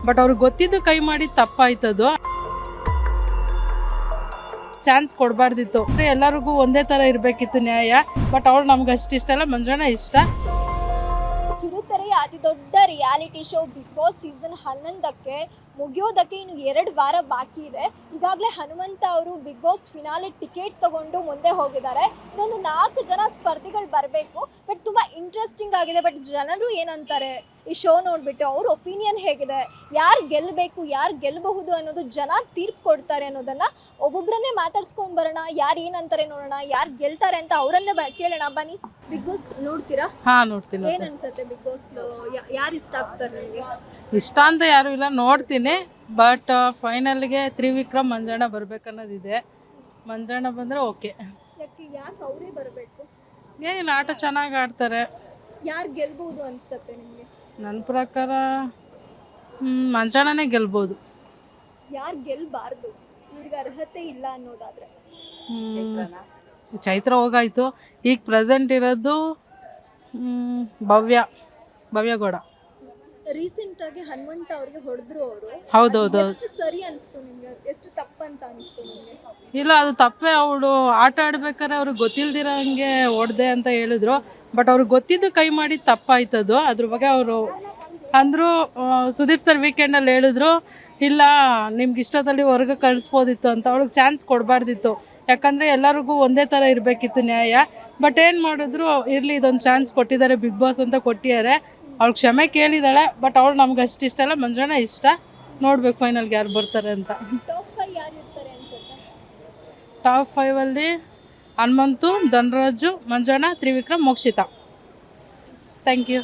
But ಅವ್ರಿಗೆ ಗೊತ್ತಿದ್ದು ಕೈ ಮಾಡಿ ತಪ್ಪಾಯ್ತದು. ಚಾನ್ಸ್ ಕೊಡಬಾರ್ದಿತ್ತು. ಎಲ್ಲರಿಗೂ ಒಂದೇ ಥರ ಇರಬೇಕಿತ್ತು ನ್ಯಾಯ. ಬಟ್ ಅವಳು ನಮ್ಗೆ ಅಷ್ಟು ಇಷ್ಟ ಅಲ್ಲ, ಮಂಜಣ್ಣ ಇಷ್ಟ. ಕಿರುತೆರೆಯ ಅತಿ ದೊಡ್ಡ reality show big boss season 11ಕ್ಕೆ ಮುಗಿಯೋದಕ್ಕೆ ಇನ್ನು 2 ವಾರ ಬಾಕಿ ಇದೆ. ಈಗಾಗಲೇ ಹನುಮಂತ ಅವರು ಬಿಗ್ ಬಾಸ್ ಫಿನಾಲೆ ಟಿಕೆಟ್ ತಗೊಂಡು ಮುಂದೆ ಹೋಗಿದ್ದಾರೆ. ಇನ್ನೊಂದು 4 ಜನ ಸ್ಪರ್ಧಿಗಳು ಬರಬೇಕು. ಬಟ್ ತುಂಬ ಇಂಟ್ರೆಸ್ಟಿಂಗ್ ಆಗಿದೆ. ಬಟ್ ಜನರು ಏನಂತಾರೆ ಈ ಶೋ ನೋಡಿಬಿಟ್ಟು, ಅವ್ರ ಒಪಿನಿಯನ್ ಹೇಗಿದೆ, ಯಾರು ಗೆಲ್ಲಬೇಕು, ಯಾರು ಗೆಲ್ಲಬಹುದು ಅನ್ನೋದು ಜನ ತೀರ್ಪು ಕೊಡ್ತಾರೆ ಅನ್ನೋದನ್ನು ಒಬ್ಬೊಬ್ಬರನ್ನೇ ಮಾತಾಡ್ಸ್ಕೊಂಡು ಬರೋಣ. ಯಾರು ಏನಂತಾರೆ ನೋಡೋಣ, ಯಾರು ಗೆಲ್ತಾರೆ ಅಂತ ಅವರನ್ನೇ ಕೇಳೋಣ. ಬನ್ನಿ. ಬಿಗ್ ಬಾಸ್ ನೋಡ್ತೀರಾ? ಹಾಂ, ನೋಡ್ತೀನಿ. ಏನು ಅನ್ಸುತ್ತೆ ಬಿಗ್ ಬಾಸ್? ಯಾರು ಇಷ್ಟ ಆಗ್ತಾರೆ ನನಗೆ? ಇಷ್ಟ ಅಂತ ಯಾರು ಇಲ್ಲ, ನೋಡ್ತೀನಿ. ಬಟ್ ಫೈನಲ್ಗೆ ತ್ರಿವಿಕ್ರಮ್ ಮಂಜಣ್ಣ ಬರ್ಬೇಕನ್ನೋದಿದೆ. ಮಂಜಣ್ಣ ಬಂದರೆ ಓಕೆ. ಯಾಕೆ ಅವರೇ ಬರಬೇಕು? ಏನಿಲ್ಲ, ಆಟ ಚೆನ್ನಾಗಿ ಆಡ್ತಾರೆ. ಯಾರು ಗೆಲ್ಬಹುದು ಅನ್ಸುತ್ತೆ ನಿಮಗೆ? ನನ್ನ ಪ್ರಕಾರ ಮಂಜಣ್ಣನೇ ಗೆಲ್ಬೋದು. ಯಾರು ಗೆಲ್ಲಬಾರ್ದು, ಇವ್ರಿಗೆ ಅರ್ಹತೆ ಇಲ್ಲ ಅನ್ನೋದಾದ್ರೆ? ಚೈತ್ರ ಹೋಗಾಯ್ತು. ಈಗ ಪ್ರೆಸೆಂಟ್ ಇರೋದು ಭವ್ಯಗೌಡ. ರೀಸೆಂಟ್ ಆಗಿ ಹನುಮಂತ ಅವ್ರಿಗೆ ಹೊಡೆದ್ರು ಅವರು. ಹೌದೌದು. ಎಷ್ಟು ಸರಿ ಅನಿಸ್ತು ನಿಮ್ಗೆ, ಎಷ್ಟು ತಪ್ಪಂತ ಅನಿಸ್ತು ನಿಮಗೆ? ಇಲ್ಲ, ಅದು ತಪ್ಪೇ. ಅವಳು ಆಟ ಆಡ್ಬೇಕಾದ್ರೆ ಅವ್ರಿಗೆ ಗೊತ್ತಿಲ್ದಿರಂಗೆ ಹೊಡೆದೆ ಅಂತ ಹೇಳಿದ್ರು. ಬಟ್ ಅವ್ರಿಗೆ ಗೊತ್ತಿದ್ದು ಕೈ ಮಾಡಿ ತಪ್ಪಾಯ್ತದು. ಅದ್ರ ಬಗ್ಗೆ ಅವರು ಅಂದರು. ಸುದೀಪ್ ಸರ್ ವೀಕೆಂಡಲ್ಲಿ ಹೇಳಿದ್ರು, ಇಲ್ಲ ನಿಮ್ಗೆ ಇಷ್ಟದಲ್ಲಿ ಹೊರಗೆ ಕಳಿಸ್ಬೋದಿತ್ತು ಅಂತ. ಅವಳಿಗೆ ಚಾನ್ಸ್ ಕೊಡಬಾರ್ದಿತ್ತು. ಯಾಕಂದರೆ ಎಲ್ಲರಿಗೂ ಒಂದೇ ಥರ ಇರಬೇಕಿತ್ತು ನ್ಯಾಯ. ಬಟ್ ಏನು ಮಾಡಿದ್ರು, ಇರಲಿ ಇದೊಂದು ಚಾನ್ಸ್ ಕೊಟ್ಟಿದ್ದಾರೆ ಬಿಗ್ ಬಾಸ್ ಅಂತ ಕೊಟ್ಟಿದ್ದಾರೆ. ಅವಳು ಕ್ಷಮೆ ಕೇಳಿದಾಳೆ. ಬಟ್ ಅವಳು ನಮ್ಗೆ ಅಷ್ಟು ಇಷ್ಟ ಅಲ್ಲ, ಮಂಜಣ್ಣ ಇಷ್ಟ. ನೋಡ್ಬೇಕು ಫೈನಲ್ಗೆ ಯಾರು ಬರ್ತಾರೆ ಅಂತ. Top 5 Hanumanthu, Dhanaraju, Manjanna, Trivikram, Mokshitha. Thank you.